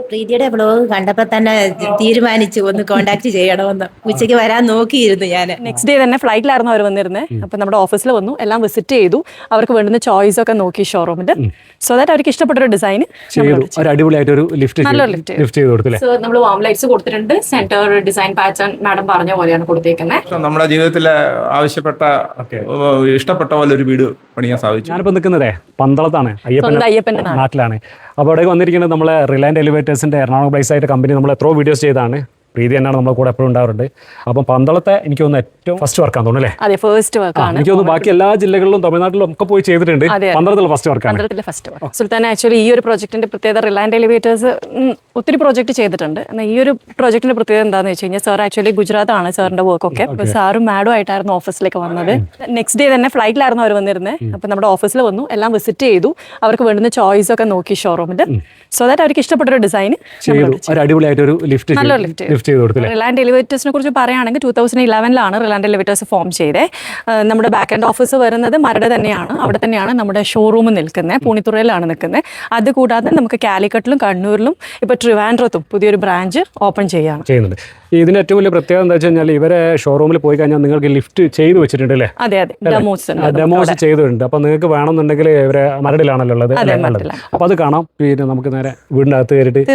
പ്രീതിയുടെ blog കണ്ടപ്പോ തന്നെ തീരുമാനിച്ചു ഒന്ന് കോണ്ടാക്ട് ചെയ്യണമെന്ന്. ഉച്ചയ്ക്ക് വരാൻ നോക്കിയിരുന്നു ഞാൻ. നെക്സ്റ്റ് ഡേ തന്നെ ഫ്ലൈറ്റിലായിരുന്നു അവർ വന്നിരുന്നത്. അപ്പം നമ്മുടെ ഓഫീസിൽ വന്നു, എല്ലാം വിസിറ്റ് ചെയ്തു, അവർക്ക് വേണ്ടുന്ന ചോയ്സ് ഒക്കെ നോക്കി ഷോറൂമിൽ. സോ ദാറ്റ് അവർക്ക് ഇഷ്ടപ്പെട്ടൊരു ഡിസൈൻ സോ നമ്മൾ വാം ലൈറ്റ്സ് കൊടുത്തിട്ടുണ്ട്. സെന്റർ ഡിസൈൻ പാറ്റേൺ മാഡം പറഞ്ഞ പോലെയാണ് കൊടുത്തേക്കുന്നത്. നമ്മുടെ ജീവിതത്തിൽ ആവശ്യപ്പെട്ട ഇഷ്ടപ്പെട്ട പോലെ ഒരു വീട് പണിയാൻ സാധിച്ചു. ഞാനിപ്പോൾ നിൽക്കുന്നതേ പന്തളത്താണ്, അയ്യപ്പൻ്റെ നാട്ടിലാണ്. അപ്പോൾ അവിടെ വന്നിരിക്കുന്നത് നമ്മളെ റിലയൻസ് എലിവേറ്റേഴ്സിൻ്റെ എറണാകുളം പ്ലേസ് ആയിട്ട് കമ്പനി നമ്മൾ എത്രയോ വീഡിയോസ് ചെയ്താണ്. പ്രീതി തന്നെയാണ് നമ്മുടെ കൂടെ എപ്പോഴും ഉണ്ടാവാറുണ്ട്. അപ്പം പന്തളത്തെ എനിക്ക് തോന്നുന്നു ഏറ്റവും ഫസ്റ്റ് വർക്കാണ് തോന്നുന്നു അല്ലേ? അതെ, ഫസ്റ്റ് വർക്കാണ്. എനിക്ക് തോന്നുന്നു ബാക്കി എല്ലാ ജില്ലകളിലും തമിഴ്നാട്ടിലും ഒക്കെ പോയി ചെയ്തിട്ടുണ്ട്. പന്തളത്തിലെ ഫസ്റ്റ് വർക്കാണ്. സുൽത്താൻ ആക്ച്വലി ഈ ഒരു പ്രോജക്റ്റിന്റെ പ്രത്യേകത, റിലയൻസ് എലിവേറ്റേഴ്സ് ഒത്തിരി പ്രോജക്റ്റ് ചെയ്തിട്ടുണ്ട്. എന്നാൽ ഈ ഒരു പ്രോജക്റ്റിന്റെ പ്രത്യേകത എന്താണെന്ന് വെച്ച് കഴിഞ്ഞാൽ, സാർ ആക്ച്വലി ഗുജറാത്താണ് സാറിന്റെ വർക്കൊക്കെ. അപ്പോൾ സാറും മാഡും ആയിട്ടായിരുന്നു ഓഫീസിലേക്ക് വന്നത്. നെക്സ്റ്റ് ഡേ തന്നെ ഫ്ലൈറ്റിലായിരുന്നു അവർ വന്നിരുന്നത്. അപ്പം നമ്മുടെ ഓഫീസിൽ വന്നു, എല്ലാം വിസിറ്റ് ചെയ്തു, അവർക്ക് വേണ്ടുന്ന ചോയ്സ് ഒക്കെ നോക്കി ഷോറൂമിൽ. സോ ദാറ്റ് അവർക്ക് ഇഷ്ടപ്പെട്ടൊരു ഡിസൈൻ. നല്ലൊരു ലിഫ്റ്റ്. റിലയൻസ് എലിവേറ്റേഴ്സിനെ കുറിച്ച് പറയുകയാണെങ്കിൽ 2011 റിലയൻസ് എലിവേറ്റേഴ്സ് ഫോം ചെയ്തേ. നമ്മുടെ ബാക്ക് എൻഡ് ഓഫീസ് വരുന്നത് മരട് തന്നെയാണ്. അവിടെ തന്നെയാണ് നമ്മുടെ ഷോറൂം നിൽക്കുന്നത്, പൂണിത്തുറയിലാണ് നിൽക്കുന്നത്. അതുകൂടാതെ നമുക്ക് കാലിക്കട്ടിലും കണ്ണൂരിലും ഇപ്പോൾ ട്രിവാൻഡ്രത്തും പുതിയൊരു ബ്രാഞ്ച് ഓപ്പൺ ചെയ്യുന്നുണ്ട്. ഇതിന്റെ ഏറ്റവും വലിയ പ്രത്യേകത എന്താ വെച്ച് കഴിഞ്ഞാൽ, ഇവരെ ഷോറൂമിൽ പോയി കഴിഞ്ഞാൽ നിങ്ങൾക്ക് ലിഫ്റ്റ് ചെയ്ത് വെച്ചിട്ടുണ്ട് അല്ലേ? അതെ, ഡെമോസ് ചെയ്തിട്ടുണ്ട്. അപ്പൊ നിങ്ങൾക്ക് വേണമെന്നുണ്ടെങ്കിൽ ഇവരെ മരടിലാണല്ലോ ഉള്ളത്. അപ്പൊ അത് കാണാം. പിന്നെ നമുക്ക് നേരെ വീടിന്റെ അകത്ത് കയറിയിട്ട്